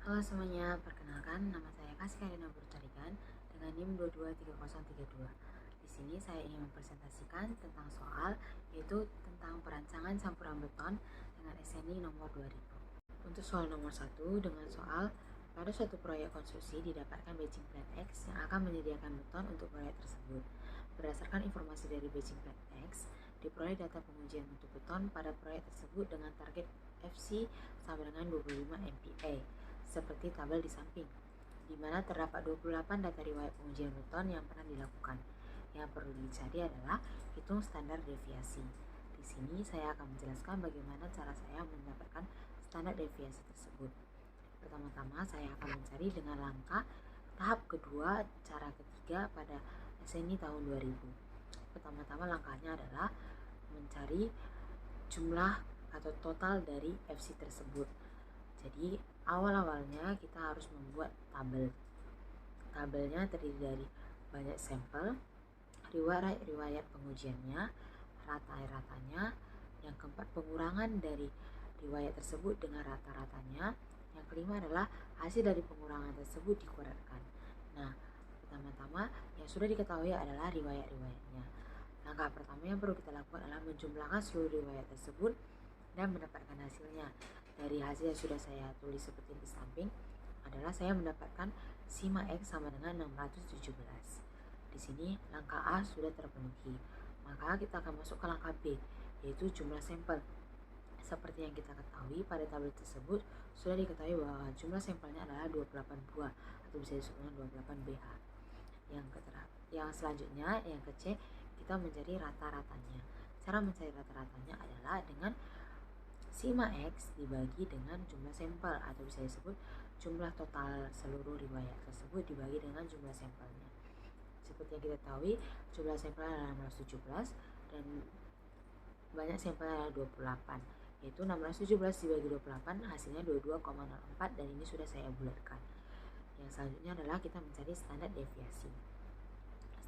Halo semuanya, perkenalkan nama saya Kasih Karina Burtarigan dengan NIM 223032. Di sini saya ingin mempresentasikan tentang soal yaitu tentang perancangan campuran beton dengan SNI nomor 2000. Untuk soal nomor 1 dengan soal pada suatu proyek konstruksi didapatkan batching plan X yang akan menyediakan beton untuk proyek tersebut. Berdasarkan informasi dari batching plan X, diperoleh data pengujian untuk beton pada proyek tersebut dengan target FC sama dengan 25 MPa seperti tabel di samping, di mana terdapat 28 data riwayat pengujian beton yang pernah dilakukan. Yang perlu dicari adalah hitung standar deviasi. Di sini saya akan menjelaskan bagaimana cara saya mendapatkan standar deviasi tersebut. Pertama-tama saya akan mencari dengan langkah tahap kedua, cara ketiga pada SNI tahun 2000. Pertama-tama langkahnya adalah mencari jumlah atau total dari FC tersebut. Jadi awal-awalnya kita harus membuat tabel. Tabelnya terdiri dari banyak sampel, riwayat pengujiannya, rata-ratanya. Yang keempat, pengurangan dari riwayat tersebut dengan rata-ratanya. Yang kelima adalah hasil dari pengurangan tersebut dikuadratkan. Nah, pertama-tama yang sudah diketahui adalah riwayat-riwayatnya. Langkah pertama yang perlu kita lakukan adalah menjumlahkan seluruh riwayat tersebut dan mendapatkan hasilnya. Dari hasil yang sudah saya tulis seperti di samping adalah saya mendapatkan Sigma X sama dengan 617. Di sini langkah A sudah terpenuhi. Maka kita akan masuk ke langkah B, yaitu jumlah sampel. Seperti yang kita ketahui pada tabel tersebut sudah diketahui bahwa jumlah sampelnya adalah 28 buah atau bisa disebut dengan 28 BH. Yang selanjutnya, yang ke C, kita mencari rata-ratanya. Cara mencari rata-ratanya adalah dengan Sigma X dibagi dengan jumlah sampel atau bisa disebut jumlah total seluruh riwayat tersebut dibagi dengan jumlah sampelnya. Seperti yang kita tahu, jumlah sampel adalah 617 dan banyak sampel adalah 28, yaitu 617 dibagi 28 hasilnya 22,04 dan ini sudah saya bulatkan. Yang selanjutnya adalah kita mencari standar deviasi.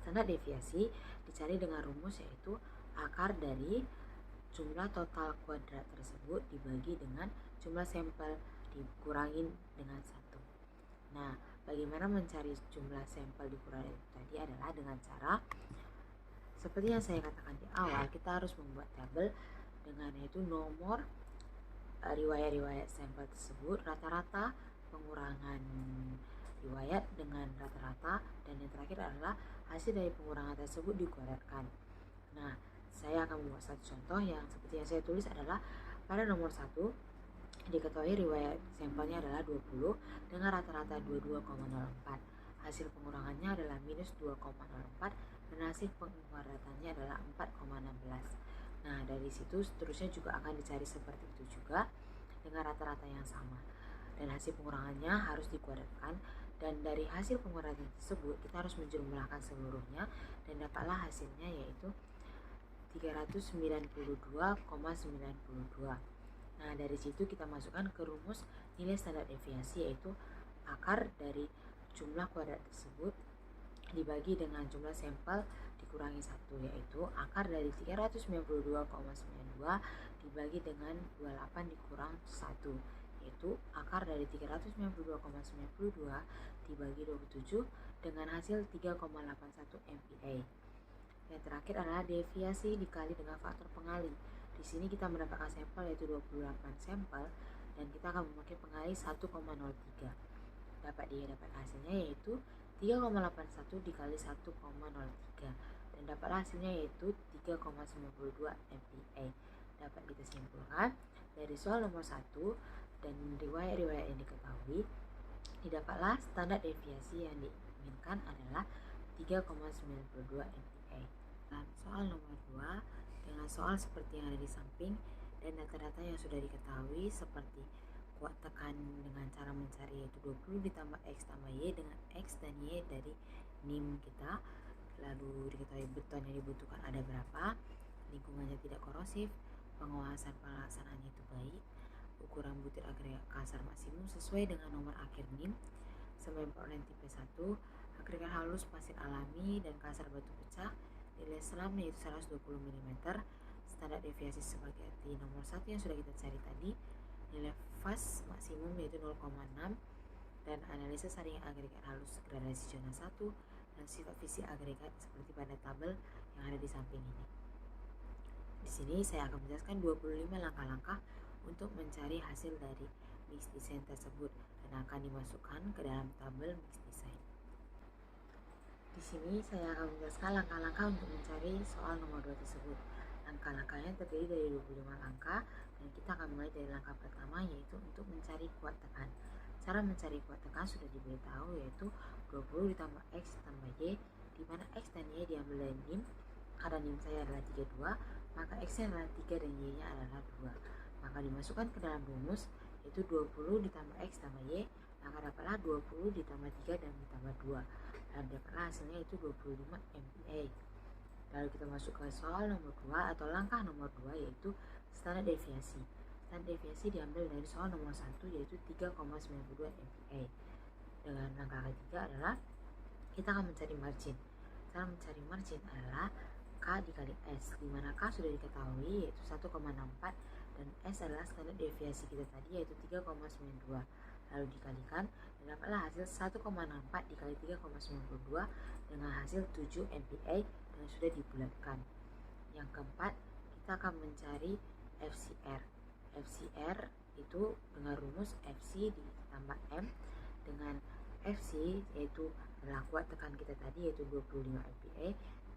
Standar deviasi dicari dengan rumus yaitu akar dari jumlah total kuadrat tersebut dibagi dengan jumlah sampel dikurangin dengan 1. Nah, bagaimana mencari jumlah sampel dikurangi tadi adalah dengan cara seperti yang saya katakan di awal, kita harus membuat tabel dengan yaitu nomor riwayat-riwayat sampel tersebut, rata-rata, pengurangan riwayat dengan rata-rata, dan yang terakhir adalah hasil dari pengurangan tersebut dikuadratkan. Nah, saya akan membuat satu contoh yang seperti yang saya tulis adalah pada nomor 1 diketahui riwayat sampelnya adalah 20 dengan rata-rata 22,04. Hasil pengurangannya adalah minus 2,04 dan hasil penguadratannya adalah 4,16. Nah, dari situ seterusnya juga akan dicari seperti itu juga dengan rata-rata yang sama. Dan hasil pengurangannya harus dikuadratkan, dan dari hasil pengurangan tersebut kita harus menjumlahkan seluruhnya dan dapatlah hasilnya yaitu 392,92. Nah, dari situ kita masukkan ke rumus nilai standar deviasi yaitu akar dari jumlah kuadrat tersebut dibagi dengan jumlah sampel dikurangi 1, yaitu akar dari 392,92 dibagi dengan 28 dikurang 1, yaitu akar dari 392,92 dibagi 27 dengan hasil 3,81 MPa. Yang terakhir adalah deviasi dikali dengan faktor pengali. Di sini kita mendapatkan sampel yaitu 28 sampel dan kita akan memakai pengali 1,03. Dapat hasilnya yaitu 3,81 dikali 1,03 dan dapat hasilnya yaitu 3,92 MPa. Dapat kita simpulkan dari soal nomor 1 dan riwayat-riwayat yang diketahui, didapatlah standar deviasi yang diinginkan adalah 3,92 MPa. Dan soal nomor 2 dengan soal seperti yang ada di samping dan data-data yang sudah diketahui seperti kuat tekan dengan cara mencari yaitu 20 ditambah X tambah Y dengan X dan Y dari NIM kita, lalu diketahui beton yang dibutuhkan ada berapa, lingkungannya tidak korosif, pengawasan pelaksanaannya itu baik, ukuran butir agregat kasar maksimum sesuai dengan nomor akhir NIM, sampai perolehan tipe 1, agregat halus pasir alami dan kasar batu pecah, nilai selam yaitu 120 mm, standar deviasi sebagai di nomor 1 yang sudah kita cari tadi, nilai fast maksimum yaitu 0,6, dan analisa saringan agregat halus gradasi zona 1 dan sifat fisik agregat seperti pada tabel yang ada di samping ini. Di sini saya akan menjelaskan 25 langkah-langkah untuk mencari hasil dari mix design tersebut dan akan dimasukkan ke dalam tabel mix design. Di sini saya akan menjelaskan langkah-langkah untuk mencari soal nomor 2 tersebut. Langkah-langkahnya terdiri dari 25 langkah dan kita akan mulai dari langkah pertama, yaitu untuk mencari kuat tekan. Cara mencari kuat tekan sudah diberitahu, yaitu 20 ditambah X tambah Y, di mana X dan Y diambil dari NIM. Karena NIM saya adalah 32, maka X-nya adalah 3 dan Y-nya adalah 2. Maka dimasukkan ke dalam rumus, yaitu 20 ditambah X tambah Y, maka dapatlah 20 ditambah 3 dan ditambah 2. Dan dapatlah hasilnya itu 25 MPa. Lalu kita masuk ke soal nomor 2 atau langkah nomor 2, yaitu standar deviasi. Standar deviasi diambil dari soal nomor 1, yaitu 3,92 MPa. Dengan langkah ketiga adalah kita akan mencari margin. Cara mencari margin adalah K dikali S, di mana K sudah diketahui yaitu 1,64 dan S adalah standar deviasi kita tadi yaitu 3,92. Lalu dikalikan dan dapatlah hasil 1,64 dikali 3,92 dengan hasil 7 MPa dan sudah dibulatkan. Yang keempat, kita akan mencari FCR. FCR itu dengan rumus FC ditambah M dengan FC yaitu adalah kuat tekan kita tadi yaitu 25 MPa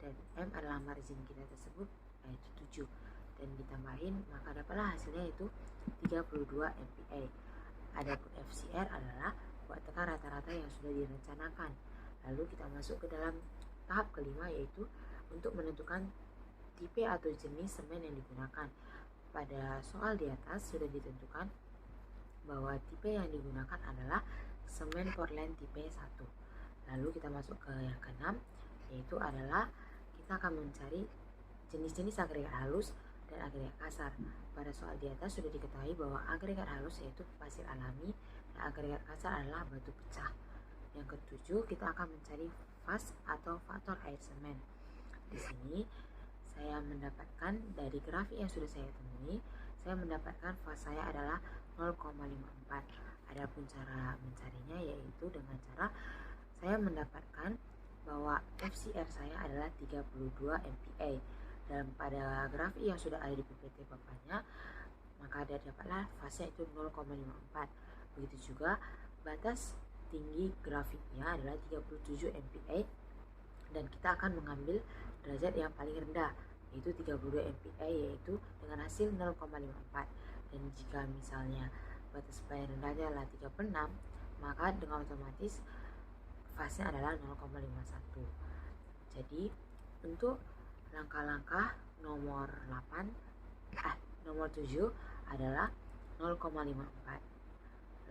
dan M adalah margin kita tersebut yaitu 7 dan ditambahin maka dapatlah hasilnya yaitu 32 MPa. Adapun FCR adalah kuat tekan rata-rata yang sudah direncanakan. Lalu kita masuk ke dalam tahap kelima, yaitu untuk menentukan tipe atau jenis semen yang digunakan. Pada soal di atas sudah ditentukan bahwa tipe yang digunakan adalah semen Portland tipe 1. Lalu kita masuk ke yang keenam, yaitu adalah kita akan mencari jenis-jenis agregat halus dan agregat kasar. Pada soal di atas sudah diketahui bahwa agregat halus yaitu pasir alami dan agregat kasar adalah batu pecah. Yang ketujuh, kita akan mencari faz atau faktor air semen. Di sini saya mendapatkan dari grafik yang sudah saya temui, saya mendapatkan faz saya adalah 0,54. Adapun cara mencarinya yaitu dengan cara saya mendapatkan bahwa FCR saya adalah 32 MPa. Dan pada grafik yang sudah ada di PPT Bapaknya, maka dapatlah fase itu 0,54. Begitu juga batas tinggi grafiknya adalah 37 MPa dan kita akan mengambil derajat yang paling rendah yaitu 32 MPa yaitu dengan hasil 0,54. Dan jika misalnya batas paling rendahnya adalah 36, maka dengan otomatis fasenya adalah 0,51. Jadi untuk langkah-langkah nomor 7 adalah 0,54.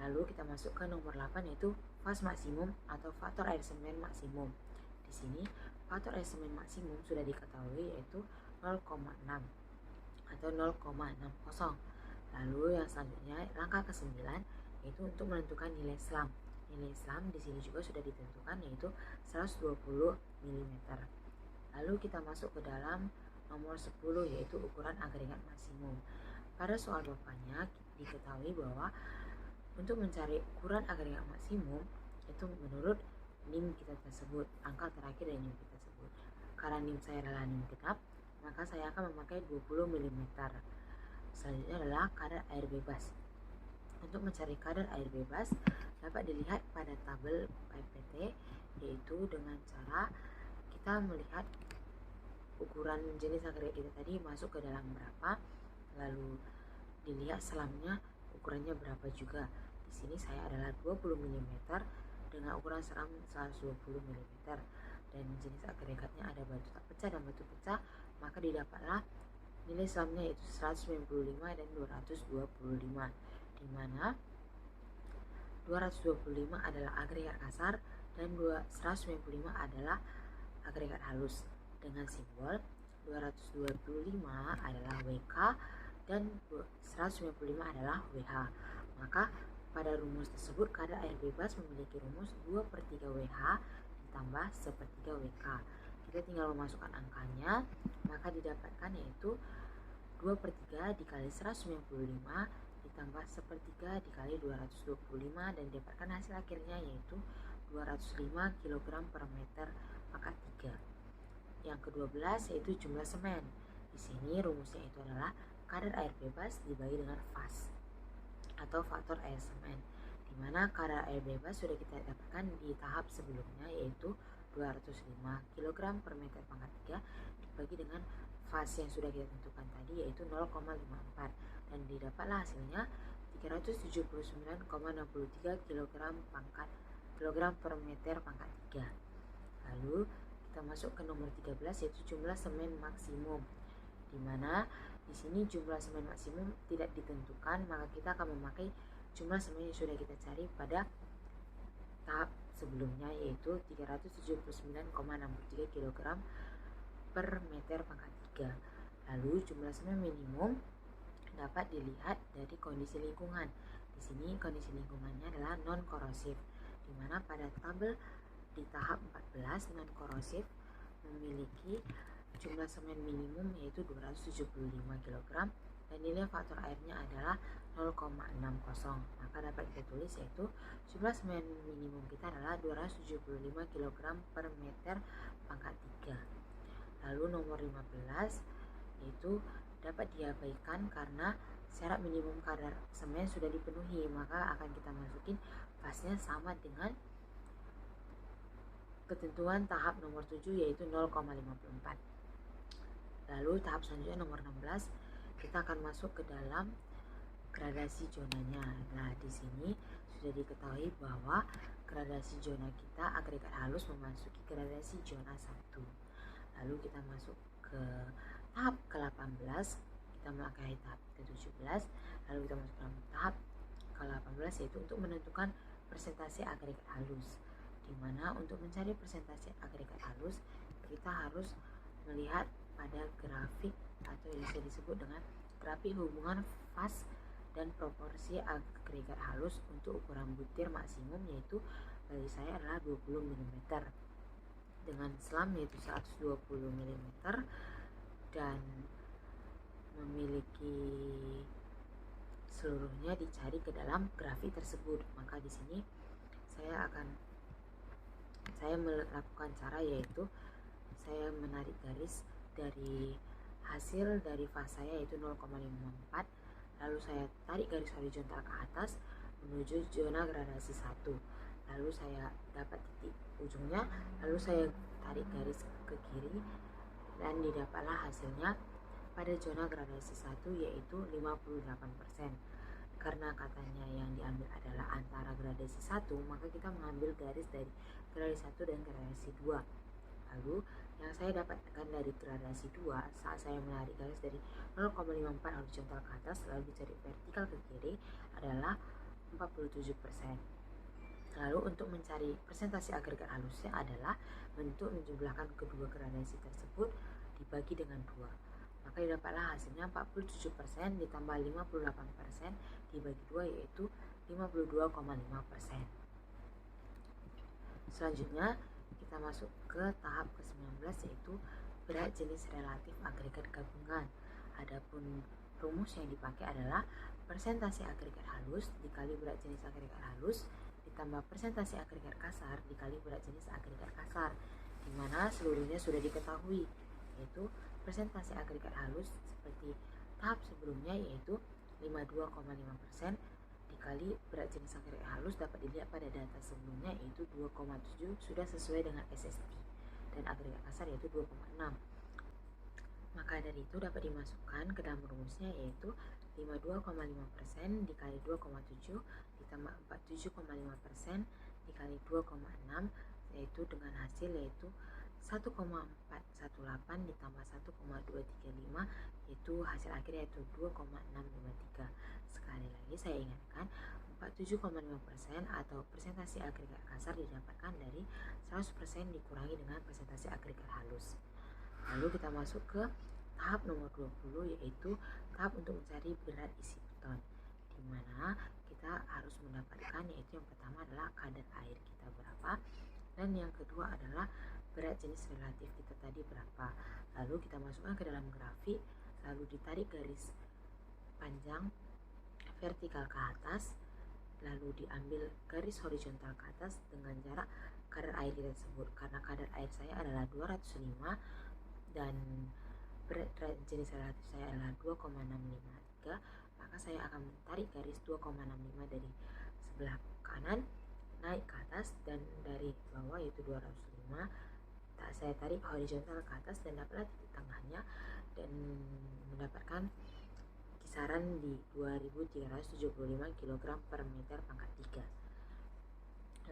Lalu kita masuk ke nomor 8 yaitu faz maksimum atau faktor air semen maksimum. Di sini faktor air semen maksimum sudah diketahui yaitu 0,6 atau 0,60. Lalu yang selanjutnya langkah ke-9 yaitu untuk menentukan nilai SLAM. Nilai SLAM di sini juga sudah ditentukan yaitu 120 mm. Lalu kita masuk ke dalam nomor 10 yaitu ukuran agregat maksimum. Pada soal Bapaknya diketahui bahwa untuk mencari ukuran agregat maksimum itu menurut NIM kita tersebut, angka terakhir dari NIM kita tersebut. Karena NIM saya adalah NIM genap, maka saya akan memakai 20 mm. Selanjutnya adalah kadar air bebas. Untuk mencari kadar air bebas dapat dilihat pada tabel PPT yaitu dengan cara kita melihat ukuran jenis agregat kita tadi masuk ke dalam berapa, lalu dilihat selamnya ukurannya berapa juga. Di sini saya adalah 20 mm dengan ukuran seram 120 mm dan jenis agregatnya ada batu tak pecah dan batu pecah, maka didapatlah nilai selamnya yaitu 195 dan 225, di mana 225 adalah agregat kasar dan 195 adalah agregat halus. Dengan simbol 225 adalah WK dan 195 adalah WH. Maka pada rumus tersebut kadar air bebas memiliki rumus 2/3 WH ditambah 1/3 WK. Kita tinggal memasukkan angkanya, maka didapatkan yaitu 2/3 dikali 195 ditambah sepertiga dikali 225 dan didapatkan hasil akhirnya yaitu 205 kg per meter pangkat 3. Yang ke-12 yaitu jumlah semen. Di sini rumusnya itu adalah kadar air bebas dibagi dengan faz atau faktor air semen, di mana kadar air bebas sudah kita dapatkan di tahap sebelumnya yaitu 205 kg per meter pangkat 3 dibagi dengan faz yang sudah kita tentukan tadi yaitu 0,54 dan didapatlah hasilnya 379,63 kg per meter pangkat 3. Lalu kita masuk ke nomor 13 yaitu jumlah semen maksimum, di mana di sini jumlah semen maksimum tidak ditentukan, maka kita akan memakai jumlah semen yang sudah kita cari pada tahap sebelumnya yaitu 379,63 kg per meter pangkat 3. Lalu jumlah semen minimum dapat dilihat dari kondisi lingkungan. Di sini kondisi lingkungannya adalah non korosif, di mana pada tabel di tahap 14 non korosif memiliki jumlah semen minimum yaitu 275 kg dan nilai faktor airnya adalah 0,60. Maka dapat kita tulis yaitu jumlah semen minimum kita adalah 275 kg per meter pangkat 3. Lalu nomor 15 yaitu dapat diabaikan karena syarat minimum kadar semen sudah dipenuhi, maka akan kita masukin faznya sama dengan ketentuan tahap nomor 7 yaitu 0,54. Lalu tahap selanjutnya nomor 16 kita akan masuk ke dalam gradasi zonanya. Nah, di sini sudah diketahui bahwa gradasi zona kita agregat halus memasuki gradasi zona 1. Lalu kita masuk ke tahap ke-18, kita melangkahi tahap ke-17, lalu kita masuk ke tahap ke-18 yaitu untuk menentukan persentase agregat halus, di mana untuk mencari persentase agregat halus kita harus melihat pada grafik atau yang bisa disebut dengan grafik hubungan faz dan proporsi agregat halus untuk ukuran butir maksimum, yaitu bagi saya adalah 20 mm dengan selam yaitu 120 mm dan memiliki seluruhnya dicari ke dalam grafik tersebut. Maka di sini saya melakukan cara yaitu saya menarik garis dari hasil dari faz saya yaitu 0,54, lalu saya tarik garis horizontal ke atas menuju zona gradasi 1, lalu saya dapat titik ujungnya, lalu saya tarik garis ke kiri dan didapatlah hasilnya pada zona gradasi 1 yaitu 58%. Karena katanya yang diambil adalah antara gradasi 1, maka kita mengambil garis dari gradasi 1 dan gradasi 2. Lalu yang saya dapatkan dari gradasi 2 saat saya menarik garis dari 0,54 horizontal ke atas lalu dicari vertikal ke kiri adalah 47%. Lalu untuk mencari persentase agregat halusnya adalah bentuk menjumlahkan kedua gradasi tersebut dibagi dengan 2. Maka didapatlah hasilnya 47% ditambah 58% dibagi 2 yaitu 52,5%. Selanjutnya kita masuk ke tahap ke-19 yaitu berat jenis relatif agregat gabungan. Adapun rumus yang dipakai adalah persentase agregat halus dikali berat jenis agregat halus ditambah persentase agregat kasar dikali berat jenis agregat kasar, di mana seluruhnya sudah diketahui yaitu persentase agregat halus seperti tahap sebelumnya yaitu 52,5% dikali berat jenis agregat halus dapat dilihat pada data sebelumnya yaitu 2,7 sudah sesuai dengan SST dan agregat kasar yaitu 2,6. Maka dari itu dapat dimasukkan ke dalam rumusnya yaitu 52,5% dikali 2,7 ditambah 47,5% dikali 2,6 yaitu dengan hasil yaitu 1,418 ditambah 1,235 yaitu hasil akhir yaitu 2,653. Sekali lagi saya ingatkan 47,5% atau persentase agregat kasar didapatkan dari 100% dikurangi dengan persentase agregat halus. Lalu kita masuk ke tahap nomor 20 yaitu tahap untuk mencari berat isi beton, di mana kita harus mendapatkan yaitu yang pertama adalah kadar air kita berapa dan yang kedua adalah berat jenis relatif kita tadi berapa. Lalu kita masukkan ke dalam grafik lalu ditarik garis panjang vertikal ke atas, lalu diambil garis horizontal ke atas dengan jarak kadar air kita tersebut. Karena kadar air saya adalah 205 dan berat jenis relatif saya adalah 2,653, maka saya akan menarik garis 2,65 dari sebelah kanan naik ke atas dan dari bawah yaitu 205 saya tarik horizontal ke atas dan dapatlah titik tengahnya dan mendapatkan kisaran di 2375 kg per meter pangkat 3.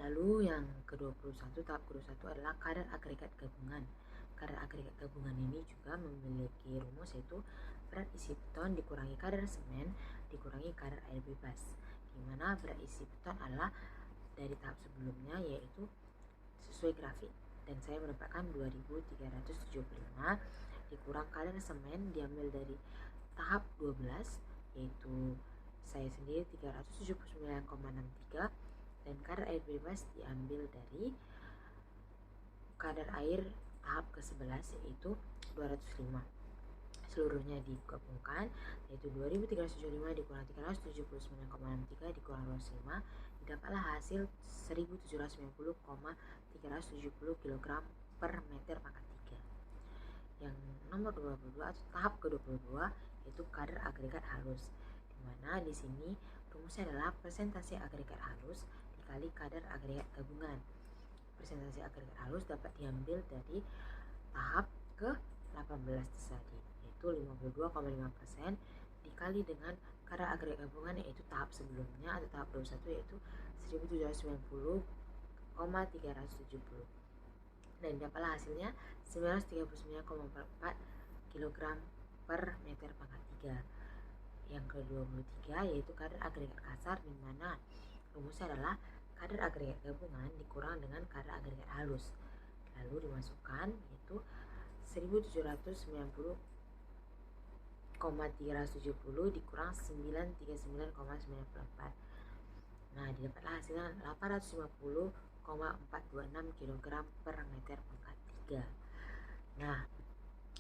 Lalu yang ke-21, tahap ke-21 adalah kadar agregat gabungan. Kadar agregat gabungan ini juga memiliki rumus, yaitu berat isi beton dikurangi kadar semen dikurangi kadar air bebas, di mana berat isi beton adalah dari tahap sebelumnya yaitu sesuai grafik, dan saya mendapatkan 2375 dikurang kadar semen diambil dari tahap 12 yaitu saya sendiri 379,63, dan kadar air bebas diambil dari kadar air tahap ke-11 yaitu 205. Seluruhnya digabungkan yaitu 2375 dikurang 379,63 dikurang 205, didapatlah hasil 1790,370 kg per meter pangkat 3. Yang nomor 22 atau tahap ke-22 yaitu kadar agregat halus, di mana di sini rumusnya adalah persentase agregat halus dikali kadar agregat gabungan. Persentase agregat halus dapat diambil dari tahap ke-18 tadi, yaitu 52,5% dikali dengan kadar agregat gabungan yaitu tahap sebelumnya atau tahap 21 yaitu 1790,370, dan dapatlah hasilnya 939,44 kg per meter pangkat 3. Yang ke-23 yaitu kadar agregat kasar, di mana rumusnya adalah kadar agregat gabungan dikurang dengan kadar agregat halus, lalu dimasukkan yaitu 1790,370 dikurang 939,94. Nah, didapatlah hasilnya 850,426 kg per meter pangkat 3. Nah,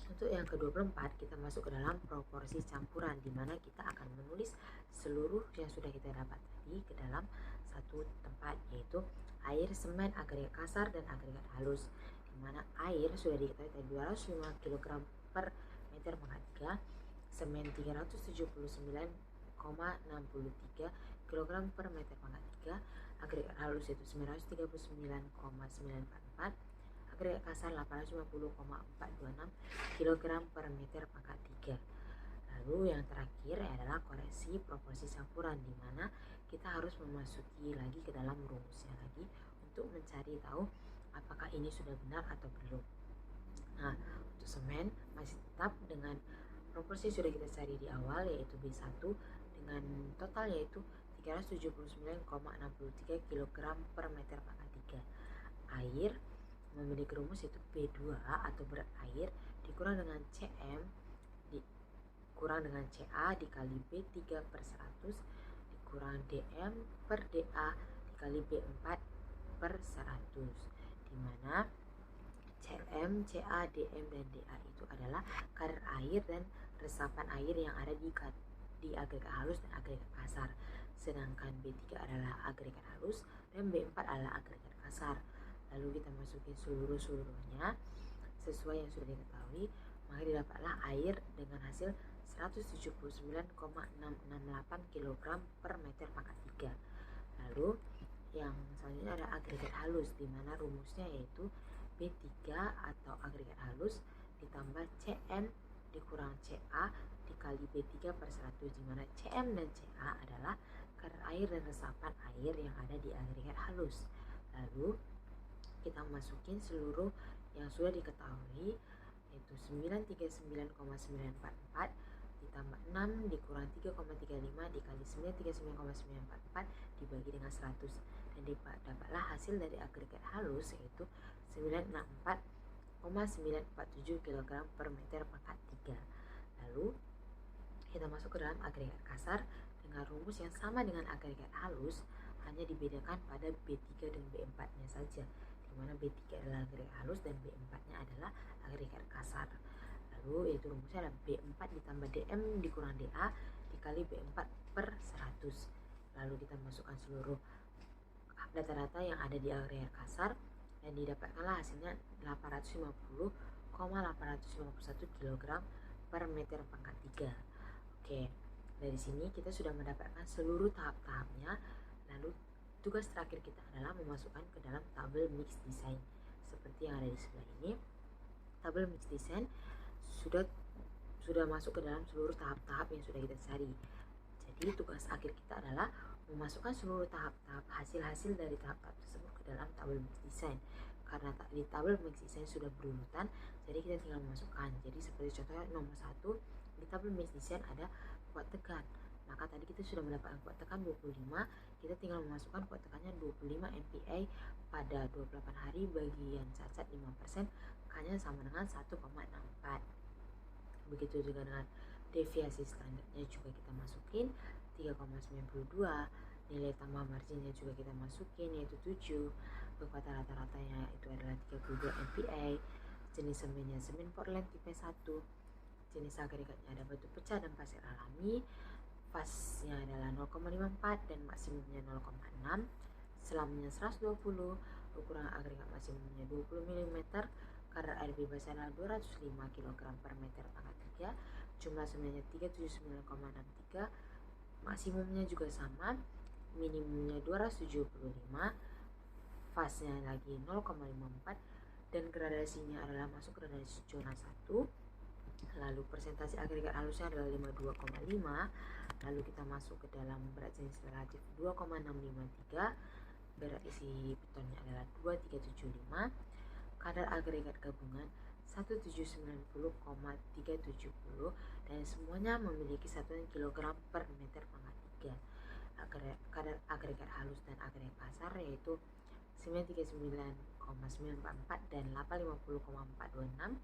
untuk yang ke-24 kita masuk ke dalam proporsi campuran, di mana kita akan menulis seluruh yang sudah kita dapat tadi ke dalam satu tempat, yaitu air, semen, agregat kasar dan agregat halus, di mana air sudah diketahui tadi 205 kg per meter pangkat 3, semen 379,63 kg per meter pangkat 3, agregat halus itu 939,944, agregat kasar 850,426 kg per meter pangkat 3. Lalu yang terakhir adalah koreksi proporsi campuran, di mana kita harus memasuki lagi ke dalam rumusnya lagi untuk mencari tahu apakah ini sudah benar atau belum. Nah, untuk semen masih tetap dengan proporsi sudah kita cari di awal yaitu B1 dengan total yaitu 379,63 kg per meter pangkat 3. Air memiliki rumus yaitu B2 atau berat air dikurang dengan Cm dikurang dengan Ca dikali B3 per 100 dikurang Dm per Da dikali B4 per 100, di mana Cm, Ca, Dm, dan Da itu adalah kadar air dan resapan air yang ada di agregat halus dan agregat kasar, sedangkan B3 adalah agregat halus dan B4 adalah agregat kasar. Lalu kita masukin seluruhnya sesuai yang sudah diketahui, maka didapatlah air dengan hasil 179,668 kg per meter pangkat 3. Lalu yang selanjutnya ada agregat halus, di mana rumusnya yaitu B3 atau agregat halus ditambah Cm dikurang Ca dikali B3 per 100, di mana Cm dan Ca adalah kadar air dan resapan air yang ada di agregat halus. Lalu kita masukin seluruh yang sudah diketahui yaitu 939,944 ditambah 6 dikurang 3,35 dikali 939,944 dibagi dengan 100, dan dapatlah hasil dari agregat halus yaitu 964,947 kg per meter pangkat 3. Lalu kita masuk ke dalam agregat kasar dengan rumus yang sama dengan agregat halus, hanya dibedakan pada B3 dan B4 nya saja, di mana B3 adalah agregat halus dan B4 nya adalah agregat kasar. Lalu yaitu rumusnya adalah B4 ditambah Dm dikurang Da dikali B4 per 100. Lalu kita masukkan seluruh data-data yang ada di agregat kasar dan didapatkanlah hasilnya 850,851 kg per meter pangkat 3. Oke, dari sini kita sudah mendapatkan seluruh tahap-tahapnya. Lalu tugas terakhir kita adalah memasukkan ke dalam tabel mix design seperti yang ada di sebelah ini. Tabel mix design sudah masuk ke dalam seluruh tahap-tahap yang sudah kita cari. Jadi tugas akhir kita adalah memasukkan seluruh tahap-tahap hasil-hasil dari tahap-tahap tersebut ke dalam tabel mix design. Karena di tabel mix design sudah berurutan, jadi kita tinggal memasukkan. Jadi seperti contohnya nomor 1, di tabel mix design ada kuat tekan. Maka tadi kita sudah mendapatkan kuat tekan 25, kita tinggal memasukkan kuat tekannya 25 MPa pada 28 hari bagian cacat 5%, K-nya sama dengan 1,64. Begitu juga dengan deviasi standarnya juga kita masukin 3,92, nilai tambah marginnya juga kita masukin yaitu 7, kekuatan rata-ratanya itu adalah 32 MPa, jenis semennya semen Portland tipe 1, jenis agregatnya ada batu pecah dan pasir alami, fasnya adalah 0,54 dan maksimumnya 0,6, selamnya 120, ukuran agregat maksimumnya 20 mm, kadar air bebas adalah 205 kg per meter pangkat 3, jumlah semennya 379,63, maksimumnya juga sama, minimumnya 275, fasnya lagi 0,54 dan gradasinya adalah masuk gradasi zona 1. Lalu persentase agregat halusnya adalah 52,5. Lalu kita masuk ke dalam berat jenis relatif 2,653, berat isi betonnya adalah 2375, kadar agregat gabungan 1790,370 dan semuanya memiliki satuan kilogram per meter pangkat 3. Kadar agregat halus dan agregat kasar yaitu 939,944 dan 850,426.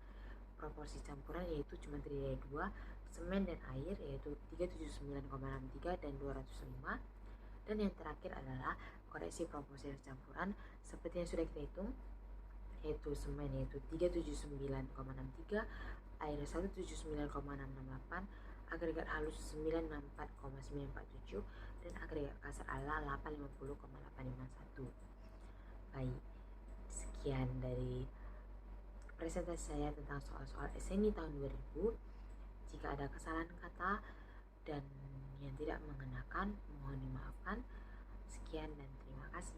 Proporsi campuran yaitu cuma terdiri dari 2, semen dan air yaitu 379,63 dan 205. Dan yang terakhir adalah koreksi proporsi campuran seperti yang sudah kita hitung, yaitu semen yaitu 379,63, air 179,668, agregat halus 964,947 dan agregat kasar adalah 850,851. Baik, sekian dari presentasi saya tentang soal-soal SNI tahun 2000. Jika ada kesalahan kata dan yang tidak mengenakan, mohon dimaafkan. Sekian dan terima kasih.